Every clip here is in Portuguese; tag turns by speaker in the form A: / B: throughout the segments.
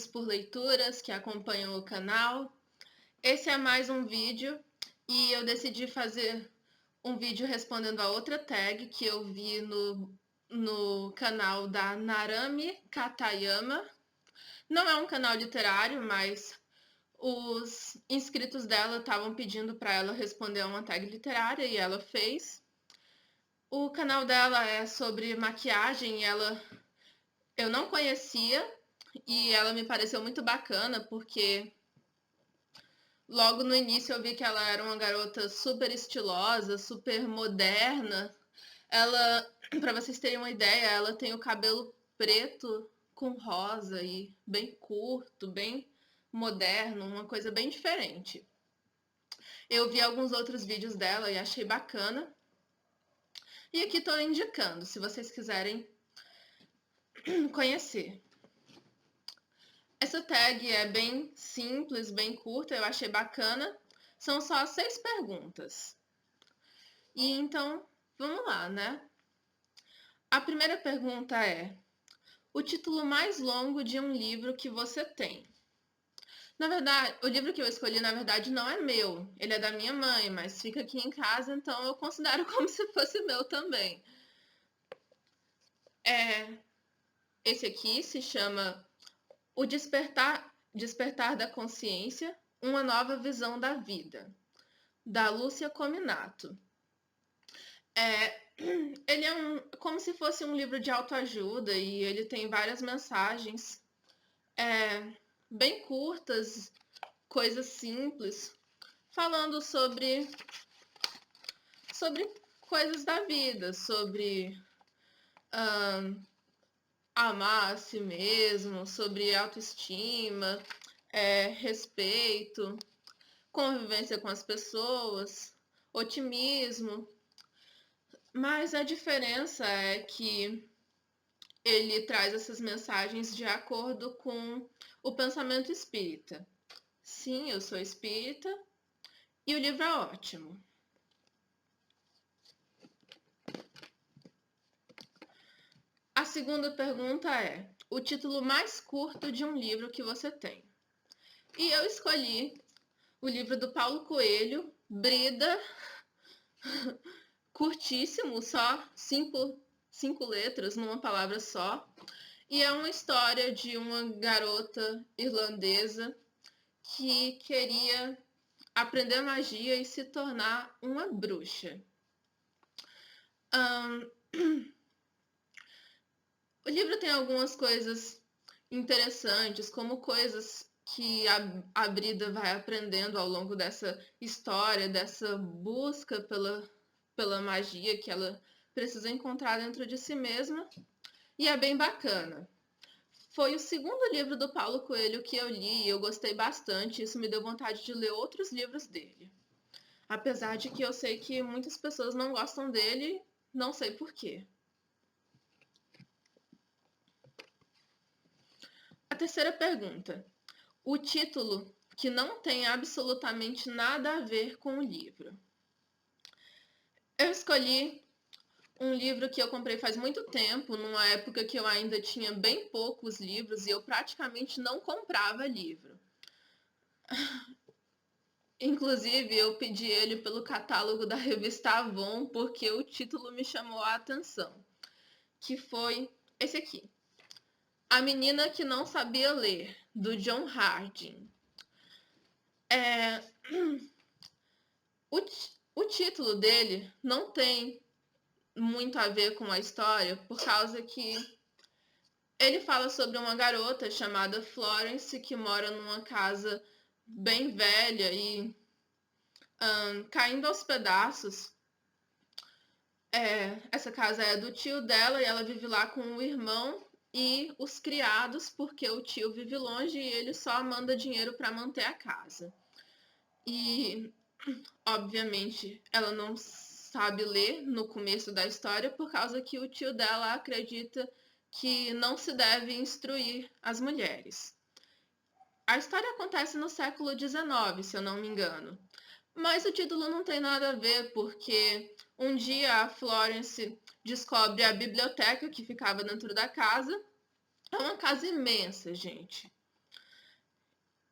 A: loucos por leituras que acompanham o canal. Esse é mais um vídeo e eu decidi fazer um vídeo respondendo a outra tag que eu vi no canal da Narami Katayama. Não é um canal literário, mas os inscritos dela estavam pedindo para ela responder a uma tag literária e ela fez. O canal dela é sobre maquiagem e eu não conhecia e ela me pareceu muito bacana porque logo no início eu vi que ela era uma garota super estilosa, super moderna. Ela, para vocês terem uma ideia, ela tem o cabelo preto com rosa e bem curto, bem moderno, uma coisa bem diferente. Eu vi alguns outros vídeos dela e achei bacana. E aqui estou indicando, se vocês quiserem conhecer. Essa tag é bem simples, bem curta, eu achei bacana. São só 6 perguntas. E então, vamos lá, né? A primeira pergunta é: o título mais longo de um livro que você tem? Na verdade, o livro que eu escolhi, na verdade, não é meu. Ele é da minha mãe, mas fica aqui em casa, então eu considero como se fosse meu também. Esse aqui se chama O Despertar da Consciência, Uma Nova Visão da Vida, da Lúcia Cominato. Ele é como se fosse um livro de autoajuda e ele tem várias mensagens bem curtas, coisas simples, falando sobre coisas da vida, sobre amar a si mesmo, sobre autoestima, respeito, convivência com as pessoas, otimismo. Mas a diferença é que ele traz essas mensagens de acordo com o pensamento espírita. Sim, eu sou espírita e o livro é ótimo. A segunda pergunta é: o título mais curto de um livro que você tem? E eu escolhi o livro do Paulo Coelho, Brida, curtíssimo, só 5 letras numa palavra só. E é uma história de uma garota irlandesa que queria aprender magia e se tornar uma bruxa. O livro tem algumas coisas interessantes, como coisas que a Brida vai aprendendo ao longo dessa história, dessa busca pela magia que ela precisa encontrar dentro de si mesma. E é bem bacana. Foi o segundo livro do Paulo Coelho que eu li e eu gostei bastante. Isso me deu vontade de ler outros livros dele. Apesar de que eu sei que muitas pessoas não gostam dele, não sei por quê. A terceira pergunta: o título que não tem absolutamente nada a ver com o livro. Eu escolhi um livro que eu comprei faz muito tempo, numa época que eu ainda tinha bem poucos livros e eu praticamente não comprava livro. Inclusive, eu pedi ele pelo catálogo da revista Avon porque o título me chamou a atenção, que foi esse aqui: A Menina que Não Sabia Ler, do John Harding. O título dele não tem muito a ver com a história, por causa que ele fala sobre uma garota chamada Florence que mora numa casa bem velha e caindo aos pedaços. Essa casa é do tio dela e ela vive lá com o irmão e os criados, porque o tio vive longe e ele só manda dinheiro para manter a casa. E, obviamente, ela não sabe ler no começo da história por causa que o tio dela acredita que não se deve instruir as mulheres. A história acontece no século XIX, se eu não me engano. Mas o título não tem nada a ver, porque um dia a Florence descobre a biblioteca que ficava dentro da casa. É uma casa imensa, gente.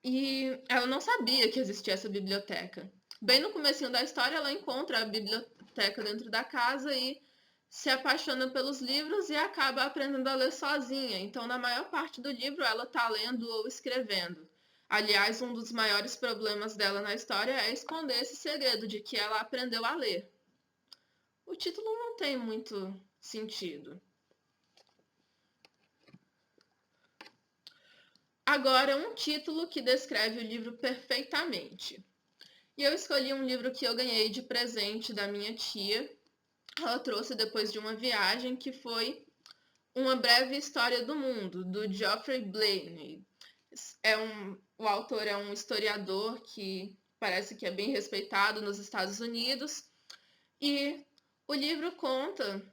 A: E ela não sabia que existia essa biblioteca. Bem no comecinho da história, ela encontra a biblioteca dentro da casa e se apaixona pelos livros e acaba aprendendo a ler sozinha. Então, na maior parte do livro, ela está lendo ou escrevendo. Aliás, um dos maiores problemas dela na história é esconder esse segredo de que ela aprendeu a ler. O título não tem muito sentido. Agora, um título que descreve o livro perfeitamente. E eu escolhi um livro que eu ganhei de presente da minha tia. Ela trouxe depois de uma viagem, que foi Uma Breve História do Mundo, do Geoffrey Blainey. O autor é um historiador que parece que é bem respeitado nos Estados Unidos. E o livro conta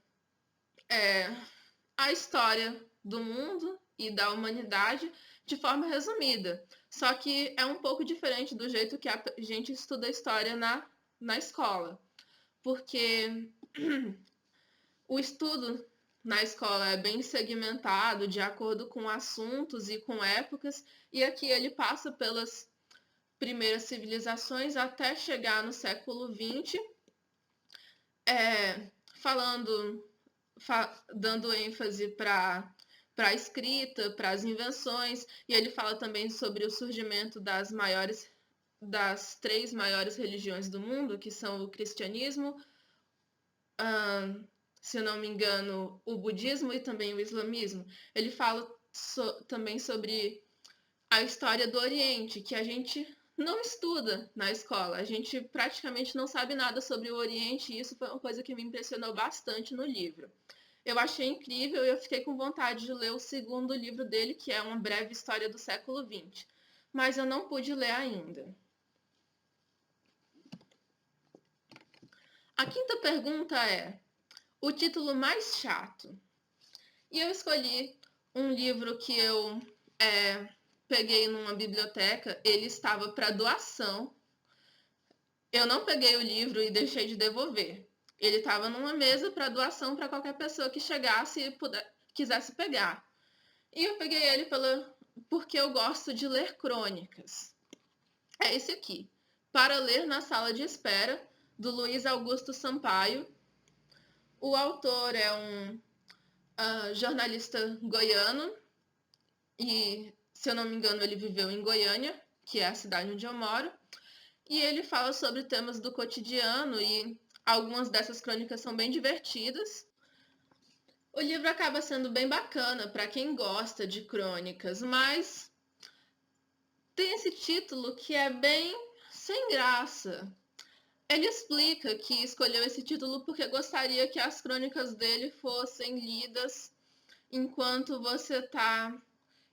A: a história do mundo e da humanidade de forma resumida. Só que é um pouco diferente do jeito que a gente estuda história na escola. Porque o estudo na escola é bem segmentado, de acordo com assuntos e com épocas, e aqui ele passa pelas primeiras civilizações até chegar no século XX, dando ênfase para a escrita, para as invenções, e ele fala também sobre o surgimento das três maiores religiões do mundo, que são o cristianismo, se eu não me engano, o budismo e também o islamismo. Ele fala também sobre a história do Oriente, que a gente não estuda na escola. A gente praticamente não sabe nada sobre o Oriente, e isso foi uma coisa que me impressionou bastante no livro. Eu achei incrível e eu fiquei com vontade de ler o segundo livro dele, que é Uma Breve História do Século XX. Mas eu não pude ler ainda. A quinta pergunta é: o título mais chato? E eu escolhi um livro que eu peguei numa biblioteca. Ele estava para doação. Eu não peguei o livro e deixei de devolver. Ele estava numa mesa para doação para qualquer pessoa que chegasse e quisesse pegar. E eu peguei ele porque eu gosto de ler crônicas. É esse aqui, Para Ler na Sala de Espera, do Luiz Augusto Sampaio. O autor é um jornalista goiano e, se eu não me engano, ele viveu em Goiânia, que é a cidade onde eu moro. E ele fala sobre temas do cotidiano e algumas dessas crônicas são bem divertidas. O livro acaba sendo bem bacana para quem gosta de crônicas, mas tem esse título que é bem sem graça. Ele explica que escolheu esse título porque gostaria que as crônicas dele fossem lidas enquanto você está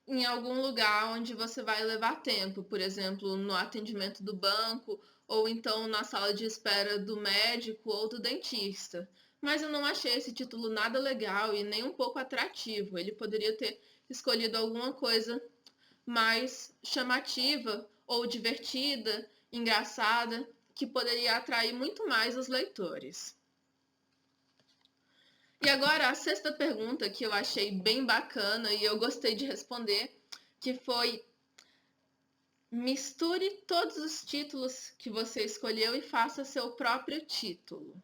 A: em algum lugar onde você vai levar tempo, por exemplo, no atendimento do banco, ou então na sala de espera do médico ou do dentista. Mas eu não achei esse título nada legal e nem um pouco atrativo. Ele poderia ter escolhido alguma coisa mais chamativa ou divertida, engraçada, que poderia atrair muito mais os leitores. E agora a sexta pergunta, que eu achei bem bacana e eu gostei de responder, que foi: misture todos os títulos que você escolheu e faça seu próprio título.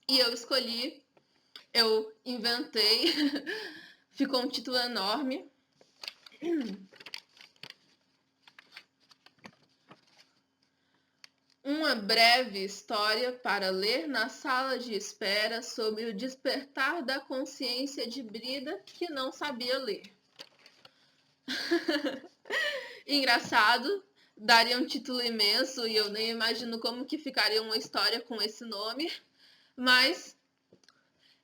A: E eu inventei, ficou um título enorme. Uma breve história para ler na sala de espera sobre o despertar da consciência de Brida que não sabia ler. Engraçado, daria um título imenso e eu nem imagino como que ficaria uma história com esse nome. Mas,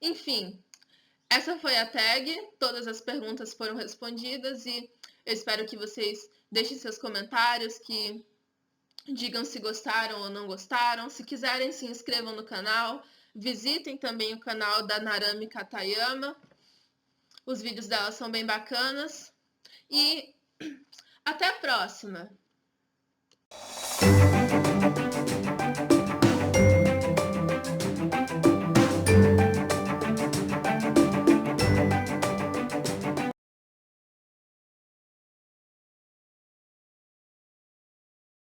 A: enfim, essa foi a tag. Todas as perguntas foram respondidas e eu espero que vocês deixem seus comentários, que digam se gostaram ou não gostaram. Se quiserem, se inscrevam no canal. Visitem também o canal da Narami Katayama. Os vídeos dela são bem bacanas. E até a próxima!